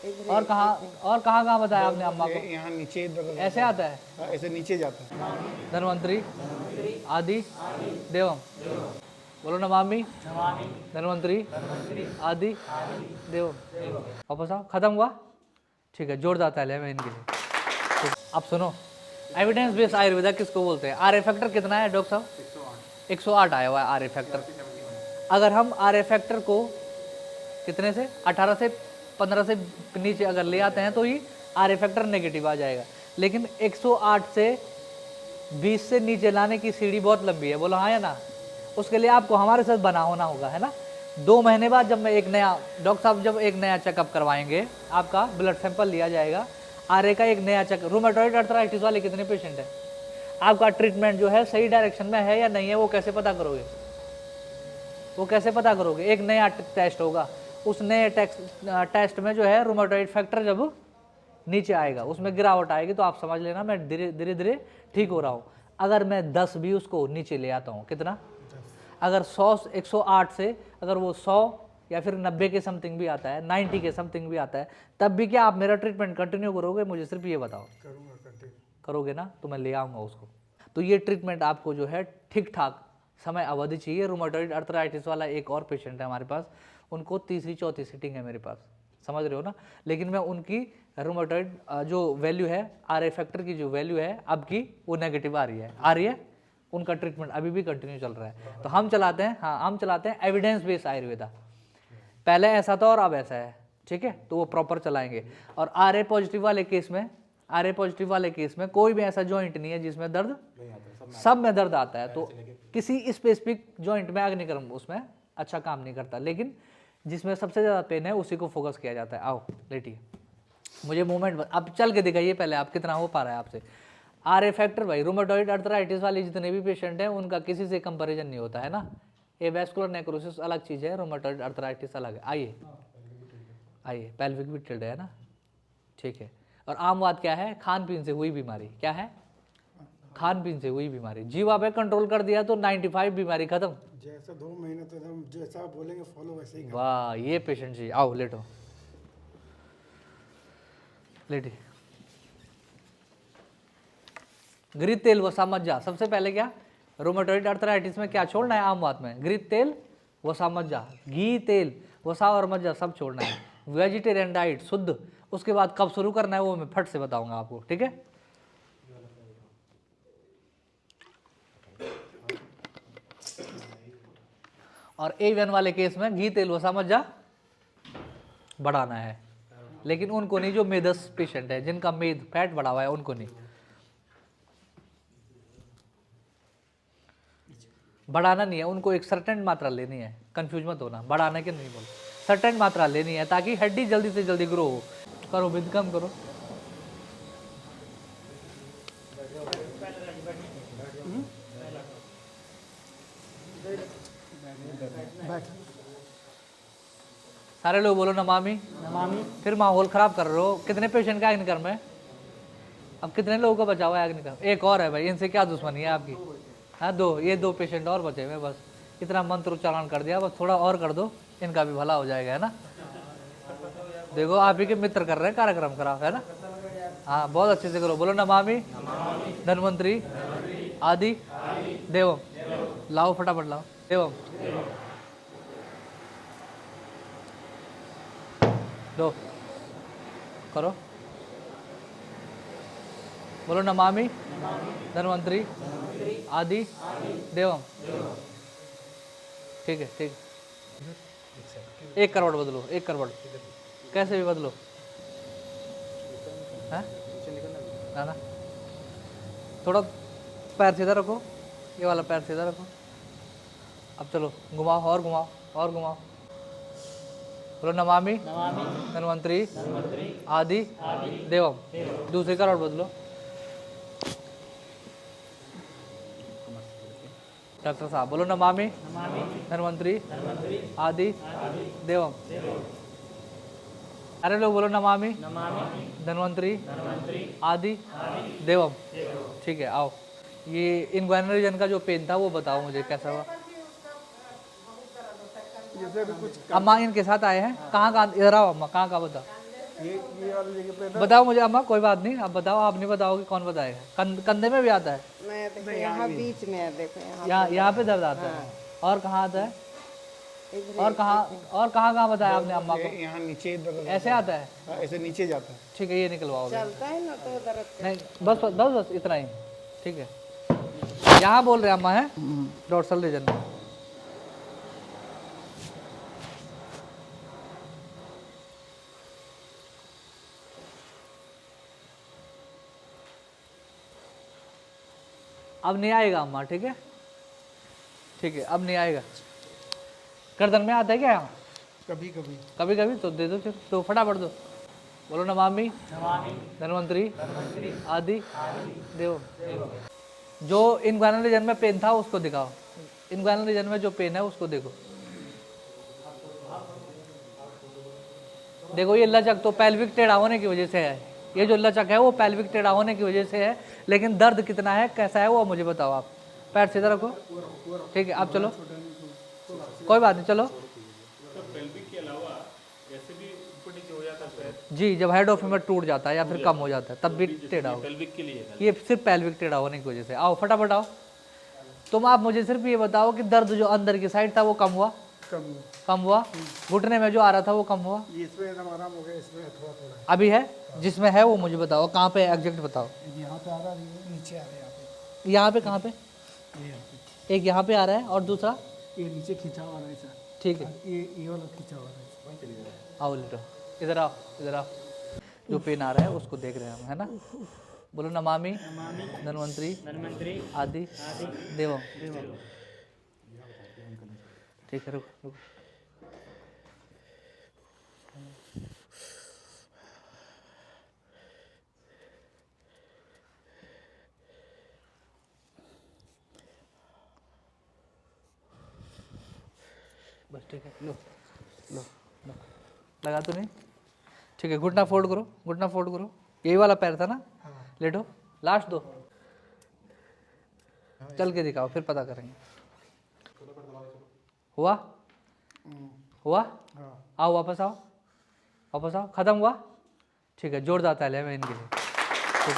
और कहाँ कहाँ बताया आपने अम्मा को? यहाँ नीचे इधर ऐसे आता है? ऐसे नीचे जाता है। धन्वंतरी आदि देवम। बोलो नमामि धन्वंतरी आदि देवम। वापस आओ। खत्म हुआ? ठीक है, जोरदार तालियां मैं इनके लिए। तो अब सुनो, एविडेंस बेस्ड आयुर्वेदा किसको बोलते हैं? आर ए फैक्टर कितना है डॉक्टर साहब? 108 आया हुआ है आर ए फैक्टर। अगर हम आर ए फैक्टर को कितने से 18 से 15 से नीचे अगर ले आते हैं तो ही आर ए फैक्टर नेगेटिव आ जाएगा। लेकिन 108 से 20 से नीचे लाने की सीढ़ी बहुत लंबी है। बोलो हाँ या ना? उसके लिए आपको हमारे साथ बना होना होगा, है ना। 2 महीने बाद जब मैं एक नया डॉक्टर साहब जब एक नया चेकअप करवाएंगे, आपका ब्लड सैंपल लिया जाएगा, आर ए का एक नया चेकअप। रूमेटॉइड अर्थराइटिस वाले कितने पेशेंट हैं? आपका ट्रीटमेंट जो है सही डायरेक्शन में है या नहीं है, वो कैसे पता करोगे? वो कैसे पता करोगे? एक नया टेस्ट होगा, उस नए टेस्ट में जो है रूमेटॉइड फैक्टर जब नीचे आएगा, उसमें गिरावट आएगी, तो आप समझ लेना मैं धीरे धीरे ठीक हो रहा हूँ। अगर मैं 10 भी उसको नीचे ले आता हूँ, कितना? अगर 108 से अगर वो 100 या फिर 90 के समथिंग भी आता है, 90 के समथिंग भी आता है, तब भी क्या आप मेरा ट्रीटमेंट कंटिन्यू करोगे? मुझे सिर्फ ये बताओ। करोगे ना? तो मैं ले आऊँगा उसको। तो ये ट्रीटमेंट आपको जो है ठीक ठाक समय अवधि चाहिए। रूमेटॉइड अर्थराइटिस वाला एक और पेशेंट है हमारे पास, उनको तीसरी चौथी सीटिंग है मेरे पास, समझ रहे हो ना। लेकिन मैं उनकी रूमेटॉइड जो वैल्यू है, आर ए फैक्टर की जो वैल्यू है अब की, वो नेगेटिव आ रही है। उनका ट्रीटमेंट अभी भी कंटिन्यू चल रहा है। तो हम चलाते हैं, हाँ हम चलाते हैं एविडेंस बेस्ड आयुर्वेदा। पहले ऐसा था और अब ऐसा है, ठीक है। तो वो प्रॉपर चलाएंगे। और आर ए पॉजिटिव वाले केस में कोई भी ऐसा जॉइंट नहीं है जिसमें दर्द, सब में दर्द आता है। तो किसी स्पेसिफिक जॉइंट में अग्निकर्म उसमें अच्छा काम नहीं करता, लेकिन जिसमें सबसे ज़्यादा पेन है उसी को फोकस किया जाता है। आओ लेटिए, मुझे मूवमेंट अब चल के दिखाइए पहले, आप कितना हो पा रहा है आपसे। आर ए फैक्टर भाई, रूमेटॉइड अर्थराइटिस वाले जितने भी पेशेंट हैं उनका किसी से कंपैरिजन नहीं होता है ना। ये वैस्कुलर नेक्रोसिस अलग चीज़ है, रूमेटॉइड अर्थराइटिस अलग है। आइए पेल्विक भी टिल्ड है ना, ठीक है। और आम बात क्या है? खान पीन से हुई बीमारी। क्या है? खान पीन से हुई बीमारी। जीवा पे कंट्रोल कर दिया तो 95 बीमारी खत्म। जैसे 2 महीने तो हम जैसा बोलेंगे फॉलो वैसे ही। वाह, ये पेशेंट जी, आओ लेटो, लेटी। घृत तेल वसा मज्जा, सबसे पहले क्या रूमेटॉइड अर्थराइटिस में क्या छोड़ना है? आम बात में घृत तेल वसा मज्जा, घी तेल वसा और मज्जा सब छोड़ना है। वेजिटेरियन डाइट शुद्ध। उसके बाद कब शुरू करना है वो मैं फट से बताऊंगा आपको, ठीक है। और A1 वाले केस में घी तेल वसा मज्जा बढ़ाना है, लेकिन उनको नहीं जो मेदस पेशेंट है, जिनका मेद फैट बढ़ा हुआ है, उनको नहीं बढ़ाना नहीं है। उनको एक सर्टेन मात्रा लेनी है, कंफ्यूज मत होना, बढ़ाना के नहीं बोल, सर्टेन मात्रा लेनी है ताकि हड्डी जल्दी से जल्दी ग्रो हो। करो विद कम करो। सारे लोग बोलो नमामि नमामि। फिर माहौल खराब कर रहे हो। कितने पेशेंट का अग्निकर्म है? अब कितने लोगों का बचा हुआ है अग्निकर्म? एक और है भाई, इनसे क्या दुश्मनी है आपकी? हाँ 2, ये 2 पेशेंट और बचे हुए, बस इतना मंत्र उच्चारण कर दिया, बस थोड़ा और कर दो, इनका भी भला हो जाएगा, है ना। देखो आप ही के मित्र कर रहे हैं कार्यक्रम खराब, है ना। हाँ बहुत अच्छे से करो। बोलो नमामि धन्वंतरी आदि देवम। लाओ फटाफट लाओ। देवम दो करो। बोलो नमामि धन्वंतरी आदि देवम। ठीक है, ठीक। 1 करवट बदलो, 1 करवट कैसे भी बदलो, है ना। थोड़ा पैर सीधा रखो, ये वाला पैर सीधा रखो। अब चलो घुमाओ और घुमाओ और घुमाओ। बोलो नमामि धन्वंतरी आदि देवम। दूसरी करवट बदलो। डॉक्टर साहब बोलो नमामि धन्वंतरी आदि देवम। अरे लोग बोलो नमामि धन्वंतरी आदि देवम। ठीक है, आओ। ये इनग्वाइनल रीजन का जो पेन था वो बताओ मुझे कैसा हुआ। अम्मा इनके साथ आए हैं? कहाँ कहाँ? इधर आओ अम्मा, कहाँ कहाँ बताओ। ये वाली जगह पे बताओ मुझे अम्मा, कोई बात नहीं, आप बताओ, आप नहीं बताओगे कौन बताएगा। कंधे में भी आता है? मैं देखो यहाँ बीच में है, देखो यहाँ यहाँ पे दर्द आता है। और कहाँ आता है? इधर और कहाँ बताया आपने अम्मा को? यहाँ नीचे दर्द ऐसे आता है? ऐसे नीचे जाता है। ठीक है, ये निकलवाओगे। चलता है ना तो दर्द नहीं, बस इतना ही, ठीक है। यहाँ बोल रहे हैं अम्मा, है डोर्सल रीजन में। अब नहीं आएगा अम्मा, ठीक है, ठीक है, अब नहीं आएगा। गर्दन में आता है क्या? यहाँ कभी कभी कभी कभी तो दे दो, फिर तो फटाफट दो। बोलो नमामि धन्वंतरि आदि देव। जो इनग्वाइनल रीजन में पेन था उसको दिखाओ। इनग्वाइनल रीजन में जो पेन है उसको देखो। देखो ये लचक तो पेल्विक टेढ़ा होने की वजह से है। ये जो लचक है वो पेल्विक टेढ़ा होने की वजह से है, लेकिन दर्द कितना है, कैसा है, वो मुझे बताओ आप। पैर सीधा रखो, ठीक है, आप चलो, कोई बात नहीं, चलो। जी, जब हेड ऑफ फेमर टूट जाता है या फिर कम हो जाता है तब भी टेढ़ा हो। ये सिर्फ पेल्विक टेढ़ा होने की वजह से। आओ फटाफट आओ। तुम आप मुझे सिर्फ ये बताओ कि दर्द जो अंदर की साइड था वो कम हुआ? कम हुआ। घुटने में जो आ रहा था वो कम हुआ? इसमें एकदम आराम हो गया, इसमें थोड़ा थोड़ा है। अभी है? जिसमें है वो मुझे बताओ, कहाँ पे एग्जैक्ट बताओ। यहाँ पे आ रहा है, नीचे आ रहा है, यहाँ पे कहाँ पे? यहाँ पे एक यहाँ पे आ रहा है और दूसरा ये नीचे खींचा हुआ है ऐसा। ठीक है। ये वाला खींचा हुआ है। आओ लेटो, इधर आओ, इधर आओ। जो पेन आ रहा है उसको देख रहे हैं हम, है ना। बोलो नमामि धन्वंतरि आदि देवम। ठीक है, रुको रुको। बस ठीक है, लो लो लो, लगा तो नहीं? ठीक है, घुटना फोल्ड करो, घुटना फोल्ड करो। यही वाला पैर था ना? लेटो, लास्ट दो, चल के दिखाओ, फिर पता करेंगे। हुआ? हुआ? आओ वापस आओ, वापस आओ। खत्म हुआ? ठीक है, जोरदार तालियां मैं इनके लिए।